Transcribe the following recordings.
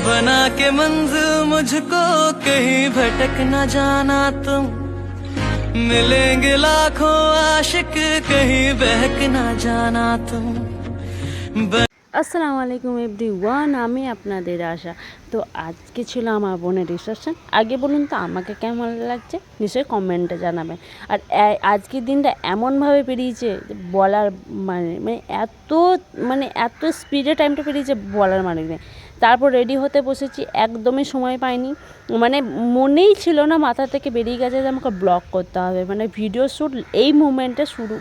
बना के मंजिल मुझको कहीं भटक न जाना तुम, मिलेंगे लाखों आशिक कहीं बहक न जाना तुम। আসসালামু আলাইকুম এভরিওয়ান, আমি আপনাদের আশা। তো আজকে ছিল আমার বোনের রিসেপশন। আগে বলুন তো আমাকে কেমন লাগছে, নিশ্চয়ই কমেন্টে জানাবেন। আর আজকের দিনটা এমনভাবে পেরিয়েছে বলার এত স্পিডে টাইমটা পেরিয়েছে বলার মানে নেই। তারপর রেডি হতে বসেছি, একদমই সময় পাইনি, মনেই ছিল না, মাথা থেকে বেরিয়ে গেছে যে আমাকে ব্লগ করতে হবে, ভিডিও শ্যুট এই মুমেন্টে শুরু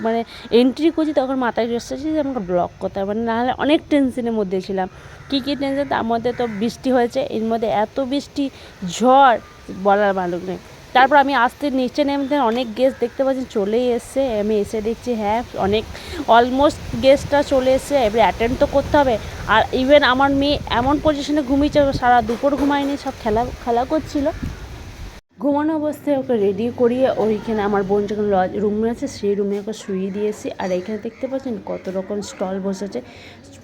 এন্ট্রি করছি তখন মাথায় এসেছি যে আমাকে ব্লগ করতে হবে, নাহলে অনেক টেনশনের মধ্যে ছিলাম। কী টেনশন, তার মধ্যে তো বৃষ্টি হয়েছে, এর মধ্যে এত বৃষ্টি ঝড় বলার মানে নেই। তারপর আমি আসতে নিচে নেমে অনেক গেস্ট দেখতে পাচ্ছি চলেই এসছে। আমি এসে দেখছি হ্যাঁ অনেক অলমোস্ট গেস্টটা চলে এসছে, এবার অ্যাটেন্ড তো করতে হবে। আর ইভেন আমার মেয়ে এমন পজিশনে ঘুমিয়েছে, সারা দুপুর ঘুমায়নি, সব খেলা করছিল। ঘুমানো অবস্থায় ওকে রেডি করিয়ে ওইখানে আমার বোন যখন রুমে আছে সেই রুমে ওকে শুয়ে দিয়েছি। আর এখানে দেখতে পাচ্ছেন কত রকম স্টল বসেছে,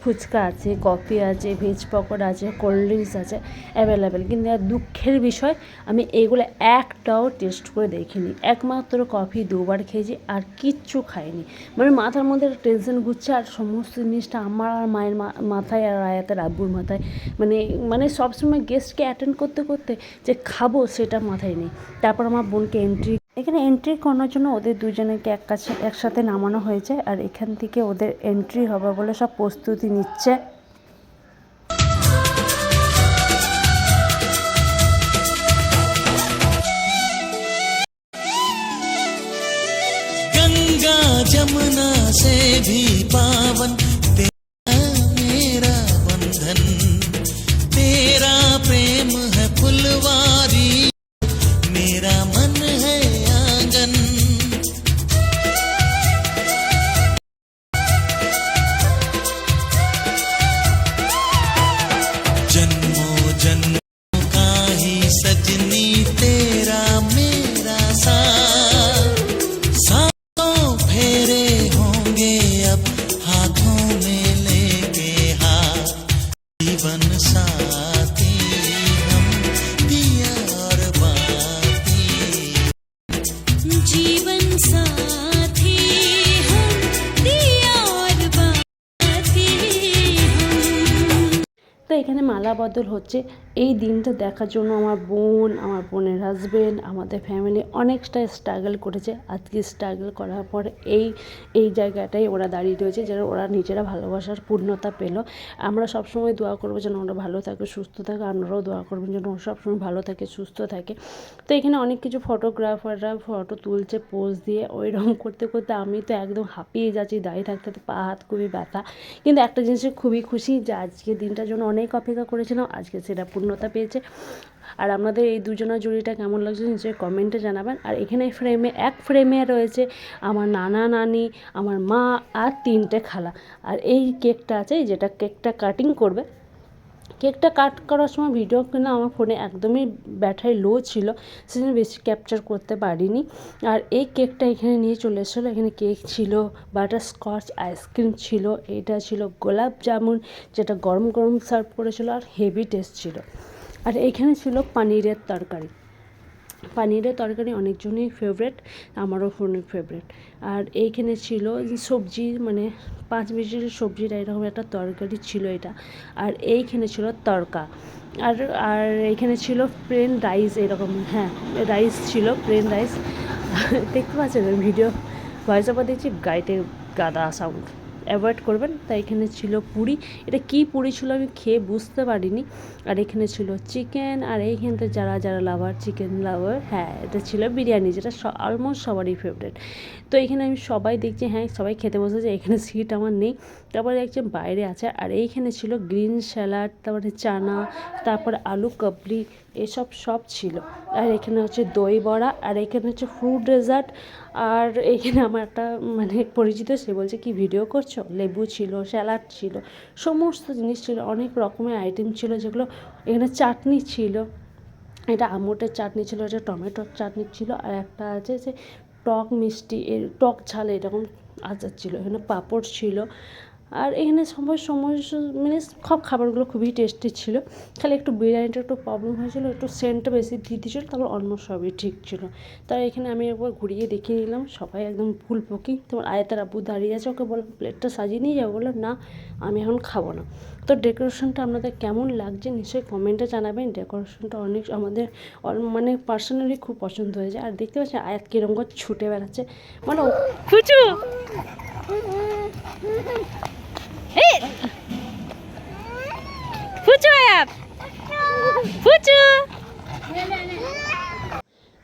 ফুচকা আছে, কফি আছে, ভেজ পকোড়া আছে, কোল্ড ড্রিঙ্কস আছে অ্যাভেলেবেল। কিন্তু আর দুঃখের বিষয় আমি এইগুলো একটাও টেস্ট করে দেখিনি, একমাত্র কফি দুবার খেয়েছি আর কিচ্ছু খাইনি। মাথার মধ্যে টেনশন ঘুরছে, আর সমস্ত জিনিসটা আমার আর মায়ের মাথায় আর আয়াতের আব্বুর মাথায়, সবসময় গেস্টকে অ্যাটেন্ড করতে করতে যে খাবো সেটা মাথায় নেই। তারপর আমার বোনকে এন্ট্রি করানোর জন্য ওদের দুজনকে একসাথে নামানো হয়েছে, আর এখান থেকে ওদের এন্ট্রি হবে বলে সব প্রস্তুতি নিচ্ছে। गंगा जमुना से भी पावन तेरा मेरा बंधन, तेरा प्रेम है फुलवारी, मेरा मन है आंगन। जन्मों जन्मों का ही सजनी तेरा मेरा साथ, सातों फेरे होंगे अब हाथों में लेके हाथ, जीवन साथी हम दिया और बाती, जीवन साथी हम दिया और बाती हम। তো এখানে মালা বদল হচ্ছে। এই দিনটা দেখার জন্য আমার বোনের হাজব্যান্ড, আমাদের ফ্যামিলি অনেকটা স্ট্রাগল করেছে। আজকে স্ট্রাগল করার পর এই জায়গাটায় ওরা দাঁড়িয়ে রয়েছে, যেন ওরা নিজেরা ভালোবাসার পূর্ণতা পেল। আমরা সবসময় দোয়া করবো যেন ওরা ভালো থাকে, সুস্থ থাকে। আপনারাও দোয়া করবেন যেন ওরা সবসময় ভালো থাকে, সুস্থ থাকে। তো এখানে অনেক কিছু ফটোগ্রাফাররা ফটো তুলছে পোজ দিয়ে। ওইরকম করতে করতে আমি তো একদম হাঁপিয়ে যাচ্ছি, দাঁড়িয়ে থাকতে পা হাত খুবই ব্যথা। কিন্তু একটা জিনিসে খুবই খুশি যে আজকের দিনটার জন্য অনেক অপেক্ষা করেছিলাম, আজকে সেটা পূর্ণতা পেয়েছে। আর আপনাদের এই দুজনের জুড়িটা কেমন লাগছে নিশ্চয়ই কমেন্টে জানাবেন। আর এখানে এক ফ্রেমে রয়েছে আমার নানা নানি, আমার মা আর 3টে খালা। আর এই কেকটা আছে, যেটা কেকটা কাটিং করবে, কেকটা কাট করার সময় ভিডিও কিনা আমার ফোনে একদমই ব্যাটারি লো ছিল, সেজন্য বেশি ক্যাপচার করতে পারিনি। আর এই কেকটা এখানে নিয়ে চলে এসেছিলো। এখানে কেক ছিল, বাটারস্কচ আইসক্রিম ছিল, এটা ছিল গোলাপ জামুন, যেটা গরম গরম সার্ভ করেছিল, আর হেভি টেস্ট ছিল। আর এইখানে ছিল পানিরের তরকারি অনেকজনই ফেভারেট, আমারও ফেভারেট। আর এইখানে ছিল সবজি, 5 মিনিটের সবজিটা এরকম একটা তরকারি ছিল এটা। আর এইখানে ছিল তড়কা। আর এইখানে ছিল প্লেন রাইস, এরকম রাইস ছিল, প্লেন রাইস। দেখতে পাচ্ছেন ভিডিও ভয়েস ওভার দিচ্ছি, গাইতে গাদা সাউন্ড অ্যাভয়েড করবেন। তাই এখানে ছিল পুরি, এটা কি পুরি ছিল আমি খেয়ে বুঝতে পারিনি। আর এখানে ছিল চিকেন, আর এইখানে যারা চিকেন লাভার, এটা ছিল বিরিয়ানি, যেটা অলমোস্ট সবারই ফেভারিট। তো এখানে আমি সবাই দেখছি, সবাই খেতে বসেছে। এখানে সিট আমার নেই, তারপরে একজন বাইরে আছে। আর এইখানে ছিল গ্রিন স্যালাড, তারপরে চানা, তারপরে আলু কাবলি, এসব সব ছিল। আর এখানে হচ্ছে দই বড়া, আর এখানে হচ্ছে ফ্রুট ডেজার্ট। আর এইখানে আমার একটা পরিচিত, সে বলছে কি ভিডিও করছো, লেবু ছিল, স্যালাড ছিল, সমস্ত জিনিস ছিল, অনেক রকমের আইটেম ছিল। যেগুলো এখানে চাটনি ছিল, এটা আমুটের চাটনি ছিল, এটা টমেটোর চাটনি ছিল, আর একটা আছে যে টক মিষ্টি টক ঝাল এরকম আচার ছিল। এখানে পাঁপড় ছিল, আর এখানে মানে সব খাবারগুলো খুবই টেস্টি ছিল, খালি একটু বিরিয়ানিটা একটু প্রবলেম হয়েছিলো, একটু সেন্টটা বেশি দিয়ে দিয়েছিলো, তারপর অন্য সবই ঠিক ছিল। তাই এখানে আমি একবার ঘুরিয়ে দেখিয়ে নিলাম, সবাই একদম ফুল পকি। তোমার আয়তার আব্বু দাঁড়িয়ে আছে, ওকে বললাম প্লেটটা সাজিয়ে নিয়ে যাবো, বললো না আমি এখন খাবো না। তো ডেকোরেশনটা আপনাদের কেমন লাগছে নিশ্চয়ই কমেন্টে জানাবেন। ডেকোরেশনটা অনেক আমাদের মানে পার্সোনালি খুব পছন্দ হয়েছে। আর দেখতে পাচ্ছি আয়াত কীরকম করে ছুটে বেড়াচ্ছে, মানে ফুচু ফুচু আয়াত ফুচু।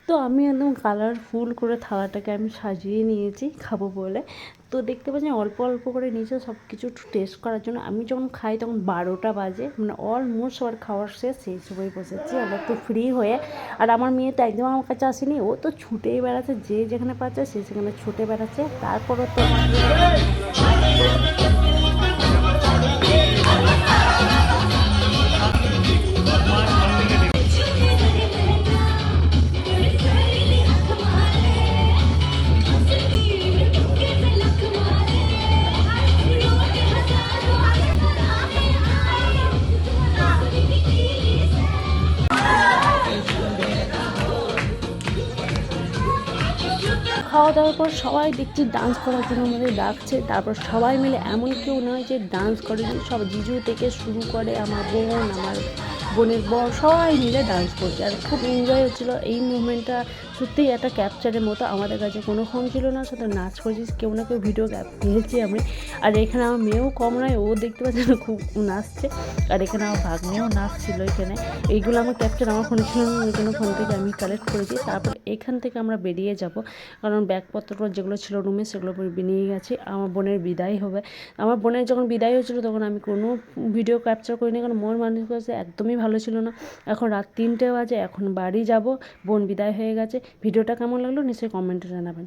তো আমি একদম কালারফুল করে থালাটাকে আমি সাজিয়ে নিয়েছি খাবো বলে। তো দেখতে পাচ্ছি অল্প অল্প করে নিয়েছে সব কিছু একটু টেস্ট করার জন্য। আমি যখন খাই তখন 12টা বাজে, মানে অলমোস্ট সবার খাওয়ার শেষ, সেই সময় বসেছি আমরা একটু ফ্রি হয়ে। আর আমার মেয়ে তো একদম আমার কাছে আসেনি, ও তো ছুটেই বেড়াচ্ছে, যে যেখানে পাচ্ছে সে সেখানে ছুটে বেড়াচ্ছে। তারপরে তো খাওয়া দাওয়ার পর সবাই দেখছি ডান্স করার জন্য আমাদের ডাকছে। তারপর সবাই মিলে, এমন কেউ নয় যে ডান্স করে, সব জিজু থেকে শুরু করে আমার বোন, আমার বোনের বর, সবাই মিলে ডান্স করছে আর খুব এনজয় হচ্ছিলো। এই মুভমেন্টটা সত্যিই একটা ক্যাপচারের মতো। আমাদের কাছে কোনো ফোন ছিল না, সাথে নাচ করেছি, কেউ না কেউ ভিডিও পেয়েছি আমি। আর এখানে আমার মেয়েও কম নয়, ও দেখতে পাচ্ছি না খুব নাচছে। আর এখানে আমার ভাগ্নেও নাচছিল এখানে। এইগুলো আমার ক্যাপচার আমার ফোনে ছিল না, ওই জন্য ফোন থেকে আমি কালেক্ট করেছি। তারপর এখান থেকে আমরা বেরিয়ে যাব, কারণ ব্যাগপত্র যেগুলো ছিল রুমে সেগুলো নিয়ে গেছি। আমার বোনের বিদায় হবে। আমার বোনের যখন বিদায় হয়েছিলো তখন আমি কোনো ভিডিও ক্যাপচার করিনি, কারণ মন মানসিকতা একদমই ভালো ছিল না। এখন রাত 3টে বাজে, এখন বাড়ি যাব, বোন বিদায় হয়ে গেছে। ভিডিওটা কেমন লাগলো নিশ্চয়ই কমেন্টে জানাবেন।